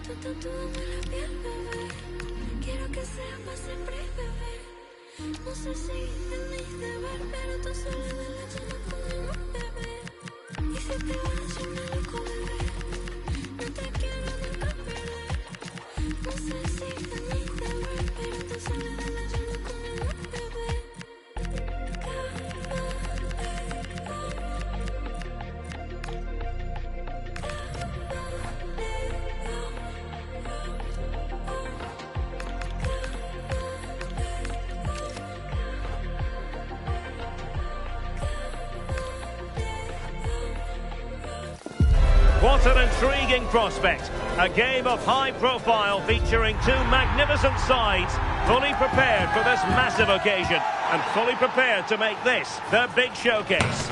Tú tatúame la piel, bebé. Quiero que sea para siempre, bebé. No sé si entendiste ver, pero tu soledad la llama como un bebé. Y si te vas, yo me alejo, bebé. No te quiero nunca perder. No sé si entendiste ver, pero tu soledad la llama como un bebé. What an intriguing prospect. A game of high profile featuring two magnificent sides, fully prepared for this massive occasion and fully prepared to make this their big showcase.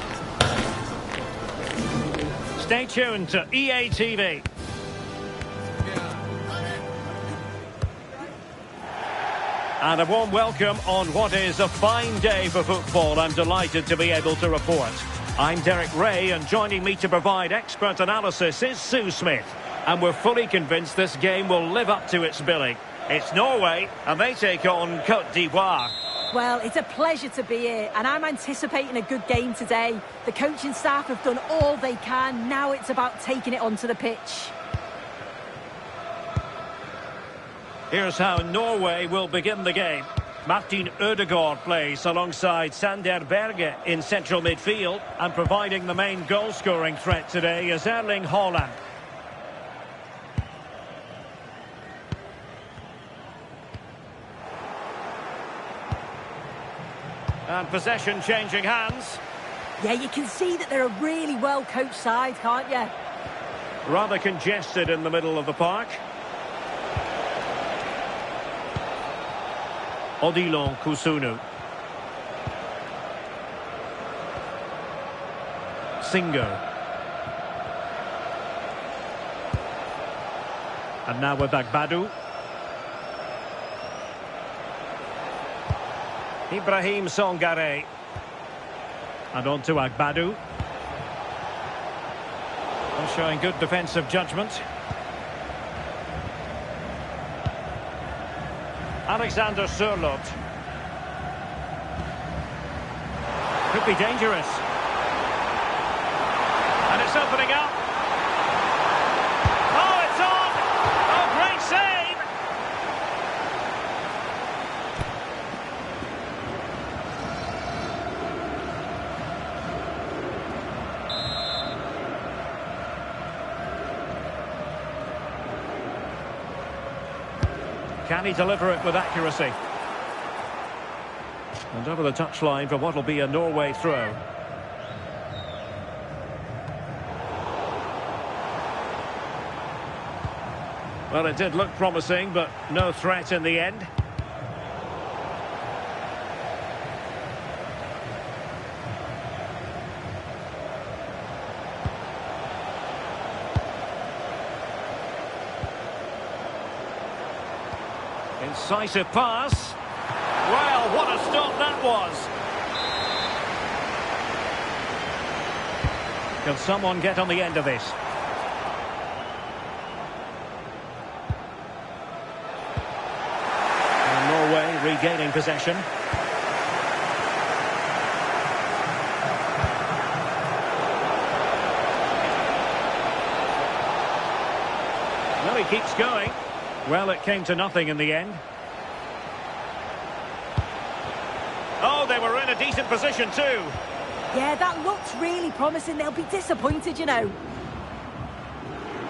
Stay tuned to EA TV. And a warm welcome on what is a fine day for football. I'm delighted to be able to report. I'm Derek Ray, and joining me to provide expert analysis is Sue Smith. And we're fully convinced this game will live up to its billing. It's Norway, and they take on Côte d'Ivoire. Well, it's a pleasure to be here, and I'm anticipating a good game today. The coaching staff have done all they can. Now it's about taking it onto the pitch. Here's how Norway will begin the game. Martin Ødegaard plays alongside Sander Berge in central midfield, and providing the main goal-scoring threat today is Erling Haaland. And possession changing hands. Yeah, you can see that they're a really well-coached side, can't you? Rather congested in the middle of the park. Odilon Kusunu. Singo. And now we're back Badu. Ibrahim Songare. And on to Agbadu. Showing good defensive judgment. Alexander Sørloth. Could be dangerous. And it's opening up. Oh, it's on! Oh, great save! Can he deliver it with accuracy? And over the touchline for what will be a Norway throw. Well, it did look promising, but no threat in the end. Incisive pass. Well, what a stop that was. Can someone get on the end of this? And Norway regaining possession. Well, he keeps going. Well, it came to nothing in the end. Oh, they were in a decent position too. Yeah, that looks really promising. They'll be disappointed, you know.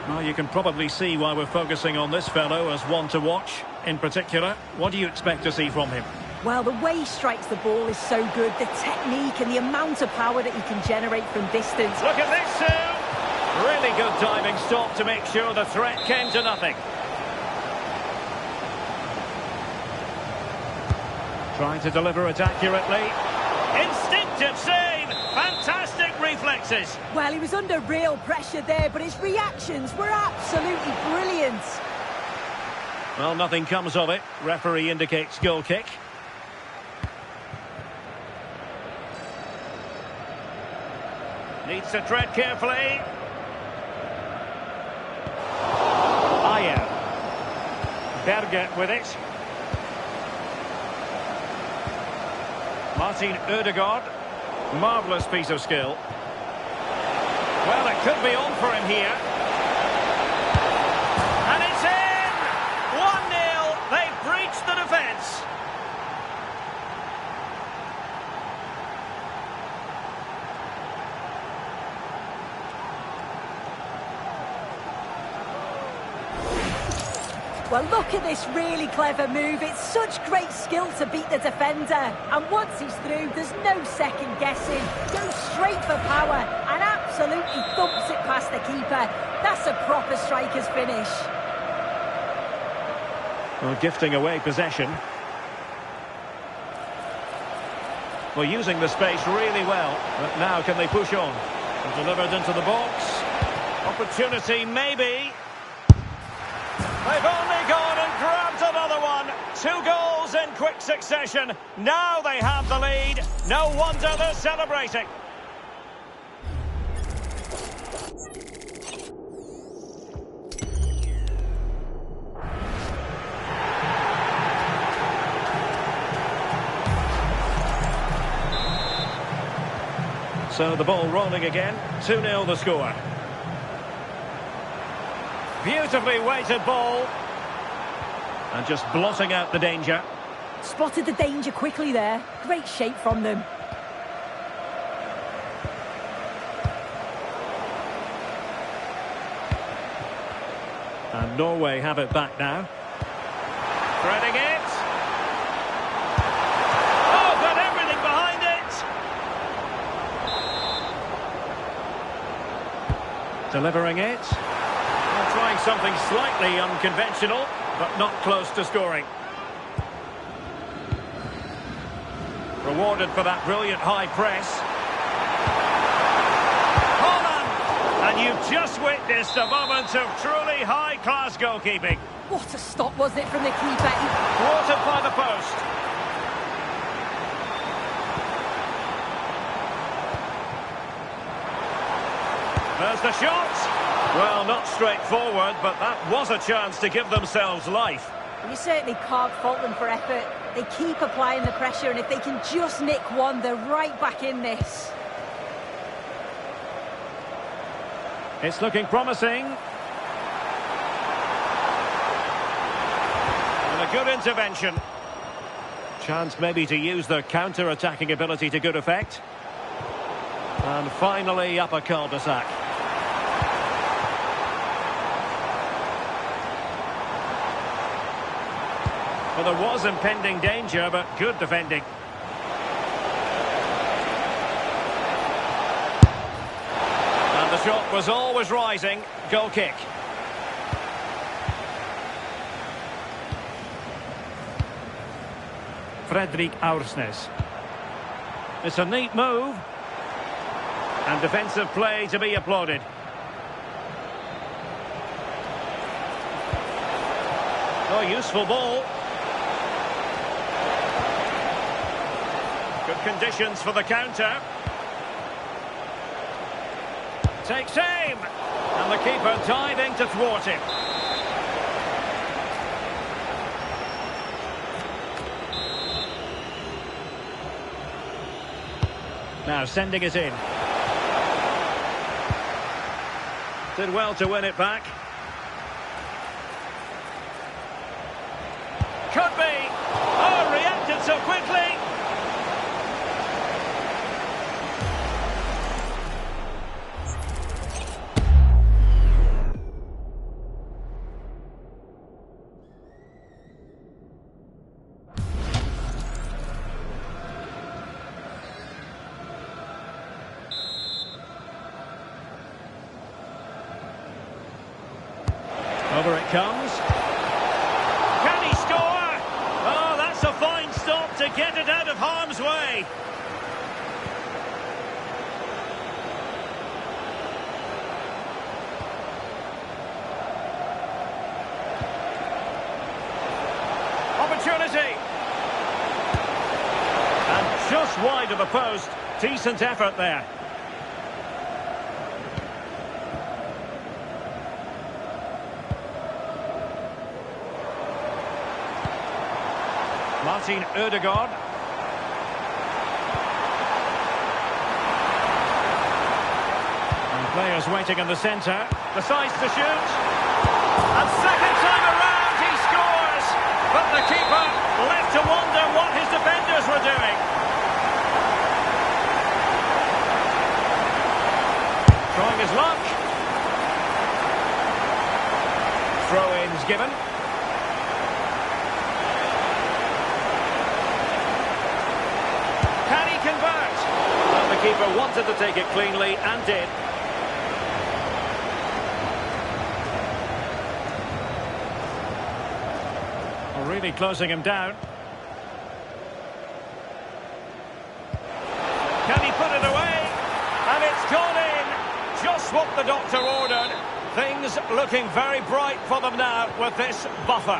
Well, you can probably see why we're focusing on this fellow as one to watch. In particular, what do you expect to see from him? Well, the way he strikes the ball is so good. The technique and the amount of power that he can generate from distance. Look at this, Sue! Really good diving stop to make sure the threat came to nothing. Trying to deliver it accurately. Instinctive save! Fantastic reflexes! Well, he was under real pressure there, but his reactions were absolutely brilliant. Well, nothing comes of it. Referee indicates goal kick. Needs to tread carefully. Ayer. Berger with it. Martin Ødegaard. Marvellous piece of skill. Well, it could be on for him here. And it's in! 1-0. They've breached the defence. Well, look at this really clever move. It's such great skill to beat the defender. And once he's through, there's no second guessing. Goes straight for power and absolutely thumps it past the keeper. That's a proper striker's finish. Well, gifting away possession. Well, using the space really well. But now can they push on? And delivered into the box. Opportunity maybe. They've only gone and grabbed another one. 2 goals in quick succession. Now they have the lead. No wonder they're celebrating. So the ball rolling again. 2-0 the score. Beautifully weighted ball. And just blotting out the danger. Spotted the danger quickly there. Great shape from them. And Norway have it back now. Threading it. Oh, got everything behind it. Delivering it. Trying something slightly unconventional, but not close to scoring. Rewarded for that brilliant high press. Holland! And you've just witnessed a moment of truly high-class goalkeeping. What a stop was it from the keeper. Thwarted by the post. There's the shot. Well, not straightforward, but that was a chance to give themselves life. You certainly can't fault them for effort. They keep applying the pressure, and if they can just nick one, they're right back in this. It's looking promising. And a good intervention. Chance maybe to use their counter-attacking ability to good effect. And finally up a cul-de-sac. Well, there was impending danger, but good defending. And the shot was always rising. Goal kick. Fredrik Aursnes. It's a neat move. And defensive play to be applauded. Oh, useful ball. Good conditions for the counter. Takes aim. And the keeper diving to thwart him. Now sending it in. Did well to win it back. Could be. Oh, reacted so quickly. Over it comes. Can he score? Oh, that's a fine stop to get it out of harm's way. opportunity. And just wide of the post. Decent effort there. Martin Ødegaard. And players waiting in the centre. Decides to shoot. And second time around he scores. But the keeper left to wonder what his defenders were doing. Trying his luck. Throw-ins given. Can he convert? Well, the keeper wanted to take it cleanly and did. Well, really closing him down. Can he put it away? And it's gone in. Just what the doctor ordered. Things looking very bright for them now with this buffer.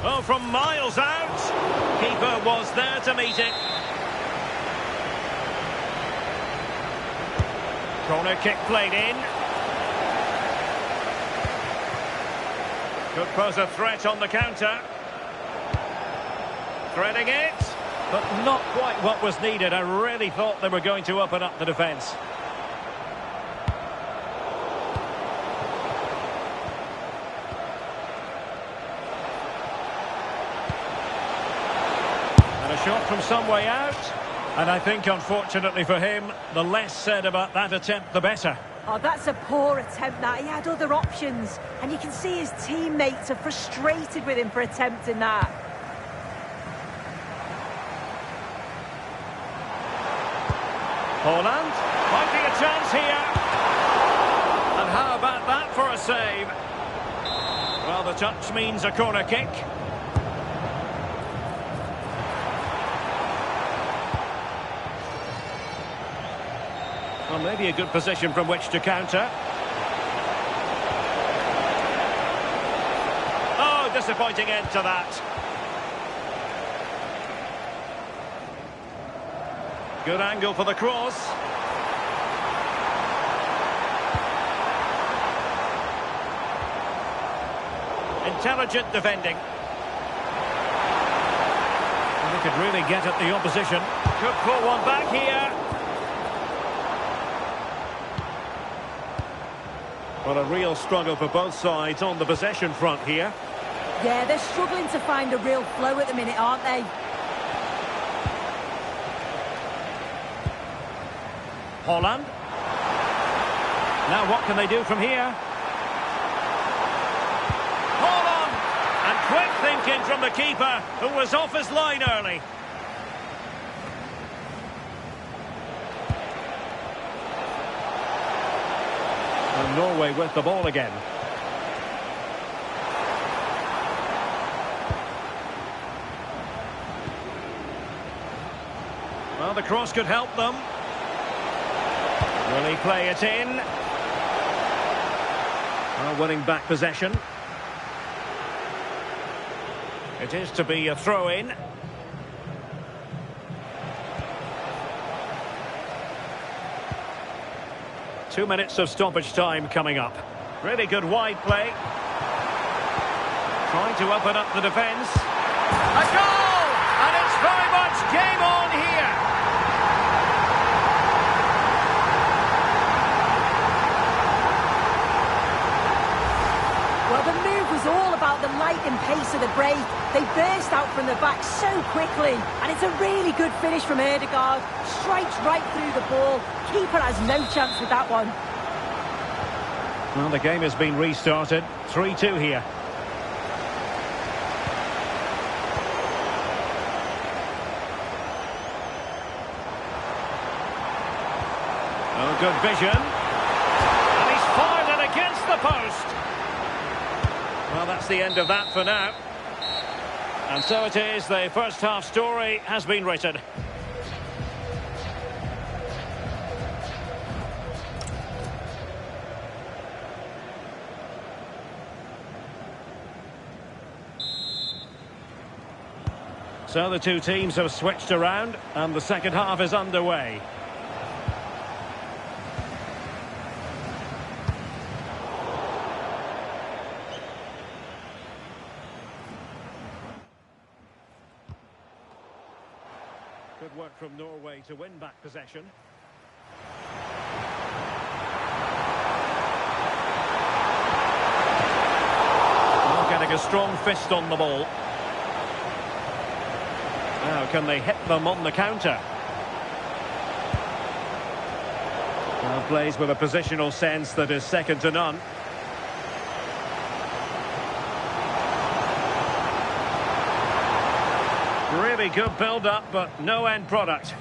Oh, from miles out. Keeper was there to meet it. Corner kick played in. Could pose a threat on the counter. Threading it, but not quite what was needed. I really thought they were going to open up the defence. And a shot from some way out. And I think, unfortunately for him, the less said about that attempt, the better. Oh, that's a poor attempt, that. He had other options. And you can see his teammates are frustrated with him for attempting that. Holland might be a chance here. And how about that for a save? Well, the touch means a corner kick. Well, maybe a good position from which to counter. Oh, disappointing end to that. Good angle for the cross. Intelligent defending. And they could really get at the opposition. Could pull one back here. Well, a real struggle for both sides on the possession front here. Yeah, they're struggling to find a real flow at the minute, aren't they? Holland. Now what can they do from here? Holland! And quick thinking from the keeper, who was off his line early. And Norway with the ball again. Well, the cross could help them. Will he play it in? Well, winning back possession. It is to be a throw-in. Two minutes of stoppage time coming up. Really good wide play. Trying to open up the defence. A goal! And it's very much game on here. Well, the move was all about the lightning pace of the break. They burst out from the back so quickly. And it's a really good finish from Ødegaard. Strikes right through the ball. Keeper has no chance with that one. Well, the game has been restarted. 3-2 here. Oh, good vision. And he's fired it against the post. Well, that's the end of that for now. And so it is, the first half story has been written. So the two teams have switched around and the second half is underway. Good work from Norway to win back possession. Oh, getting a strong fist on the ball. Now, can they hit them on the counter? Well, plays with a positional sense that is second to none. Really good build-up, but no end product.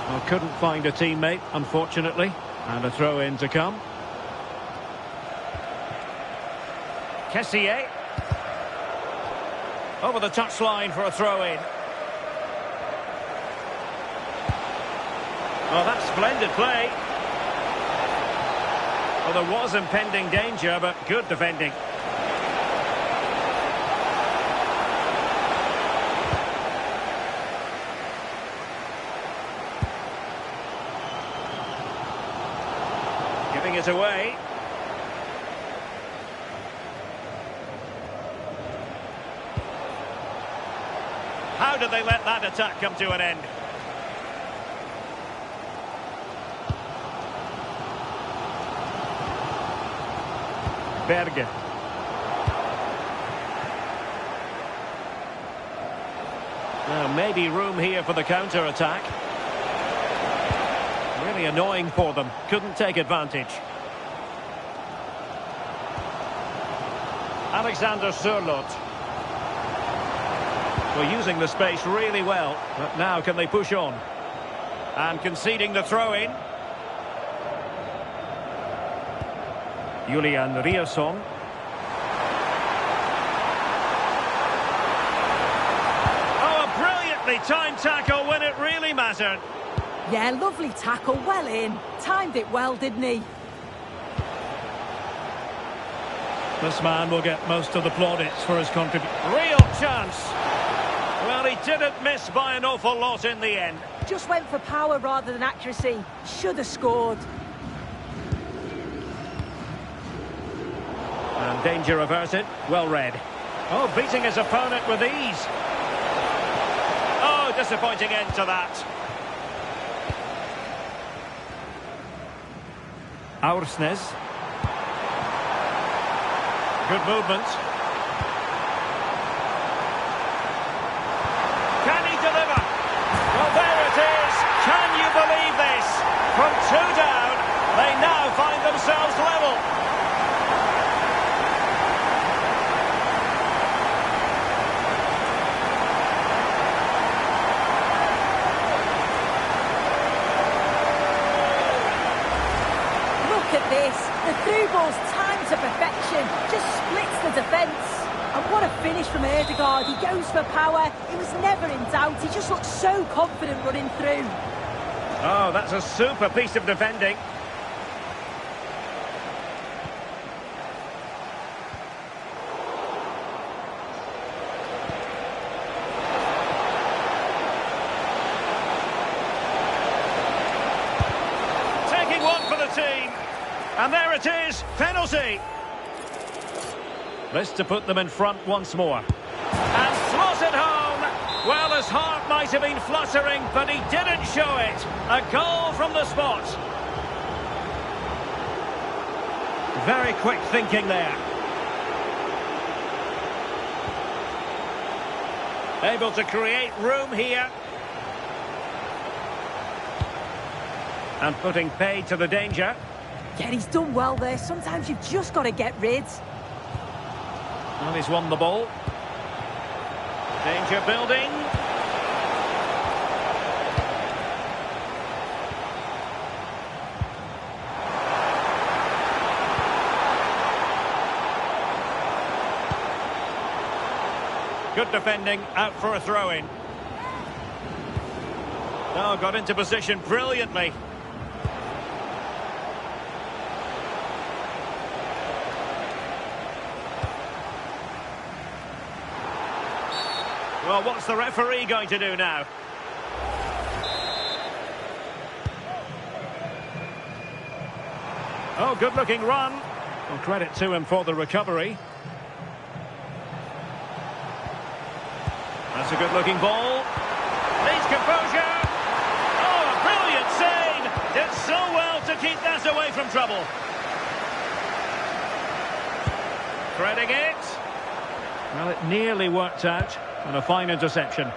Well, couldn't find a teammate, unfortunately. And a throw-in to come. Kessié. Over the touchline for a throw-in. Oh, that's splendid play. Well, there was impending danger, but good defending. Giving it away. How did they let that attack come to an end? Berge. Now, maybe room here for the counter-attack. Really annoying for them. Couldn't take advantage. Alexander Sørloth. We're using the space really well. But now can they push on? And conceding the throw-in. Julian Riasson. Oh, a brilliantly timed tackle when it really mattered. Yeah, lovely tackle, well in. Timed it well, didn't he? This man will get most of the plaudits for his contribution. Real chance. Well, he didn't miss by an awful lot in the end. Just went for power rather than accuracy. Should have scored. And danger averted. Well read. Oh, beating his opponent with ease. Oh, disappointing end to that. Aursnes. Good movement. Can he deliver? Well, there it is. Can you believe this? From two down, they now find themselves level. Look at this. The through ball's timed to perfection. Just splits the defence. And what a finish from Ødegaard. He goes for power. He was never in doubt. He just looked so confident running through. Oh, that's a super piece of defending. Taking one for the team. And there it is, penalty. This to put them in front once more. And slotted home. Well, his heart might have been fluttering, but he didn't show it. A goal from the spot. Very quick thinking there. Able to create room here. And putting paid to the danger. Yeah, he's done well there. Sometimes you've just got to get rid. And he's won the ball. Danger building. Good defending, out for a throw-in. Oh, got into position brilliantly. Well, what's the referee going to do now? Oh, good-looking run. Well, credit to him for the recovery. That's a good-looking ball. Needs composure. Oh, a brilliant save. Did so well to keep that away from trouble. Threading it. Well, it nearly worked out. And a fine interception.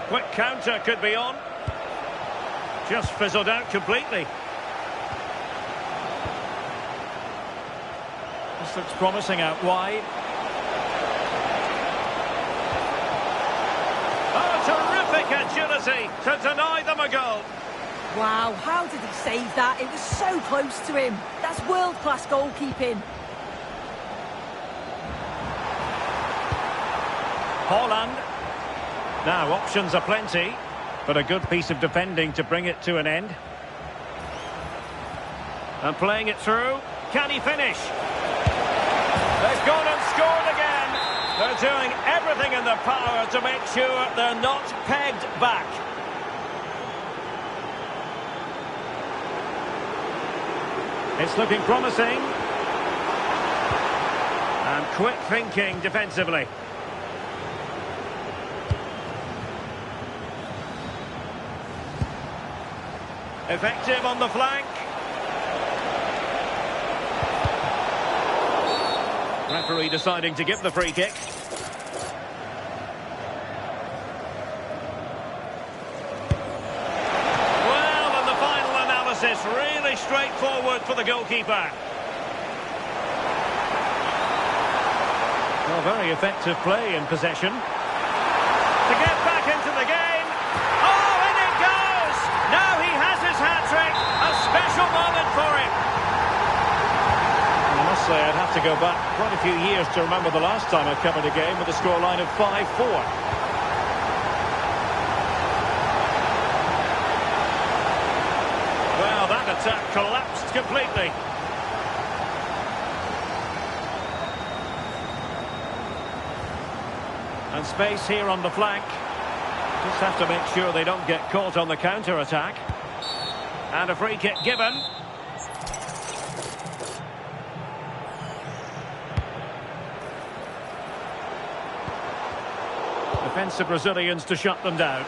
Quick counter could be on. Just fizzled out completely. This looks promising out wide. Oh, terrific agility to deny them a goal. Wow, how did he save that? It was so close to him. That's world-class goalkeeping. Holland. Now, options are plenty, but a good piece of defending to bring it to an end. And playing it through. Can he finish? They've gone and scored again. They're doing everything in their power to make sure they're not pegged back. It's looking promising. And quick thinking defensively. Effective on the flank. Referee deciding to give the free kick. Well, and the final analysis really straightforward for the goalkeeper. Well, very effective play in possession. To get back into the game. Oh, in it goes! Now he has his hat-trick. A special moment for him. I must say I'd have to go back quite a few years to remember the last time I covered a game with a scoreline of 5-4. Well, that attack collapsed completely. And space here on the flank. Just have to make sure they don't get caught on the counter-attack. And a free kick given. Defensive Brazilians to shut them down.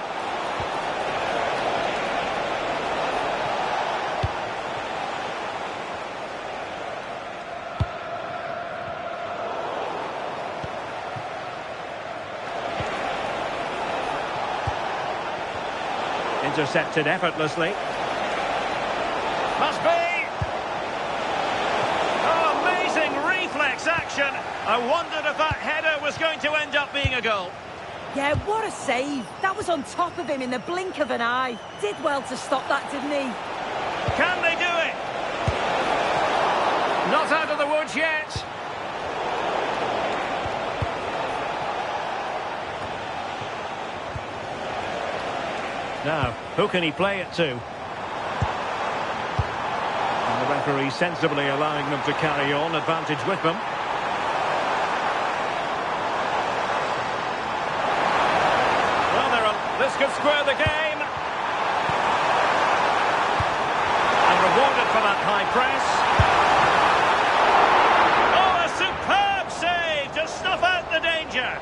Intercepted effortlessly. Must be! Oh, amazing reflex action. I wondered if that header was going to end up being a goal. Yeah, what a save. That was on top of him in the blink of an eye. Did well to stop that, didn't he? Can they do it? Not out of the woods yet. Now, who can he play it to? And the referee sensibly allowing them to carry on, advantage with them. This could square the game. And rewarded for that high press. Oh, a superb save to snuff out the danger.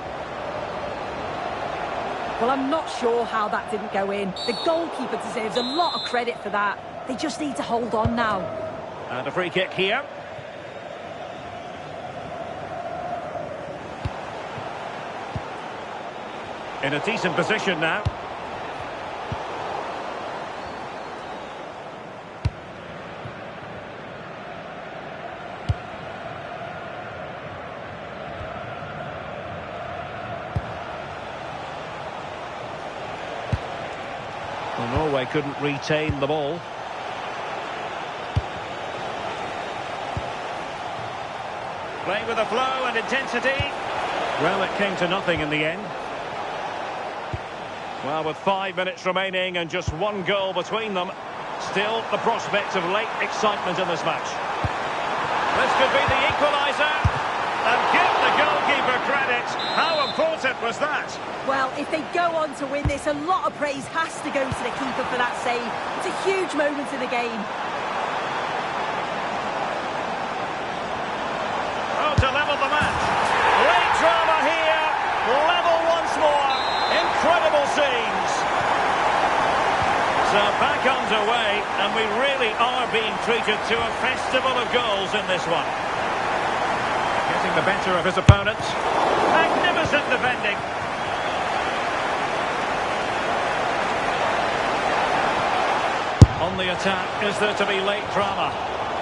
Well, I'm not sure how that didn't go in. The goalkeeper deserves a lot of credit for that. They just need to hold on now. And a free kick here. In a decent position now. Well, Norway couldn't retain the ball. Playing with a flow and intensity. Well, it came to nothing in the end. Well, with 5 minutes remaining and just one goal between them, still the prospect of late excitement in this match. This could be the equaliser. And give the goalkeeper credit. How important was that? Well, if they go on to win this, a lot of praise has to go to the keeper for that save. It's a huge moment in the game. Oh, to level the match. Late drama here. Level once more. Incredible scenes. So back underway, and we really are being treated to a festival of goals in this one. Getting the better of his opponents. Magnificent defending. On the attack, is there to be late drama?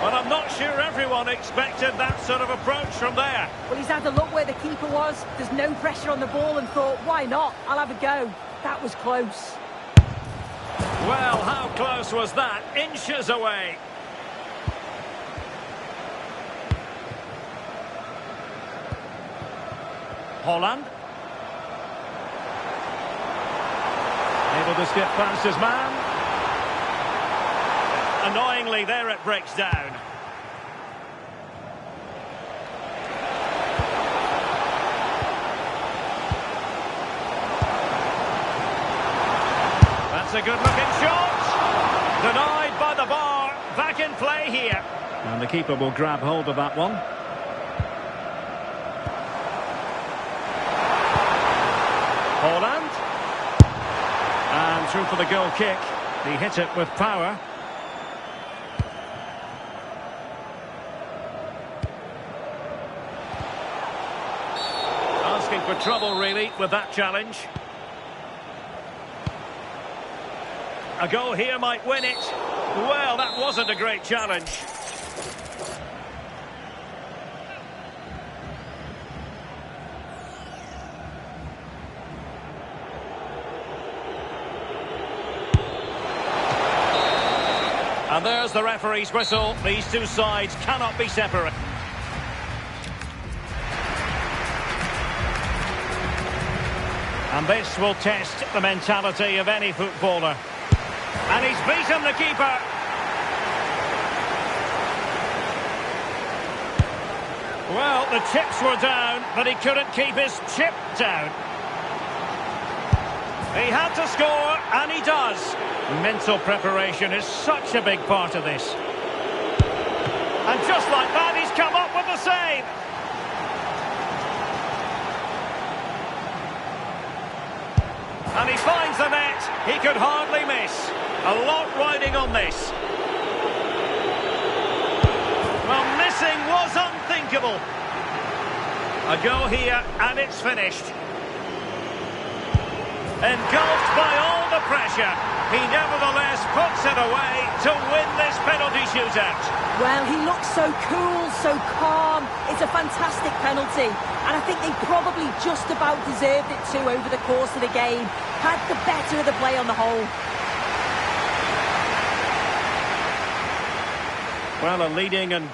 Well, I'm not sure everyone expected that sort of approach from there. Well, he's had a look where the keeper was. There's no pressure on the ball and thought, why not? I'll have a go. That was close. Well, how close was that? Inches away. Holland. Able to skip past his man. Annoyingly, there it breaks down. That's a good-looking shot. Denied by the bar. Back in play here. And the keeper will grab hold of that one. Holland. And through for the goal kick. He hit it with power. Asking for trouble, really, with that challenge. A goal here might win it. Well, that wasn't a great challenge. And there's the referee's whistle. These two sides cannot be separate. And this will test the mentality of any footballer. And he's beaten the keeper. Well, the chips were down, but he couldn't keep his chip down. He had to score, and he does. Mental preparation is such a big part of this. And just like that, he's come up with the save. And he finds the net. He could hardly miss. A lot riding on this. Well, missing was unthinkable. A goal here, and it's finished. Engulfed by all the pressure, he nevertheless puts it away to win this penalty shootout. Well, he looks so cool, so calm. It's a fantastic penalty. And I think they probably just about deserved it too over the course of the game. Had the better of the play on the whole. Well, a leading and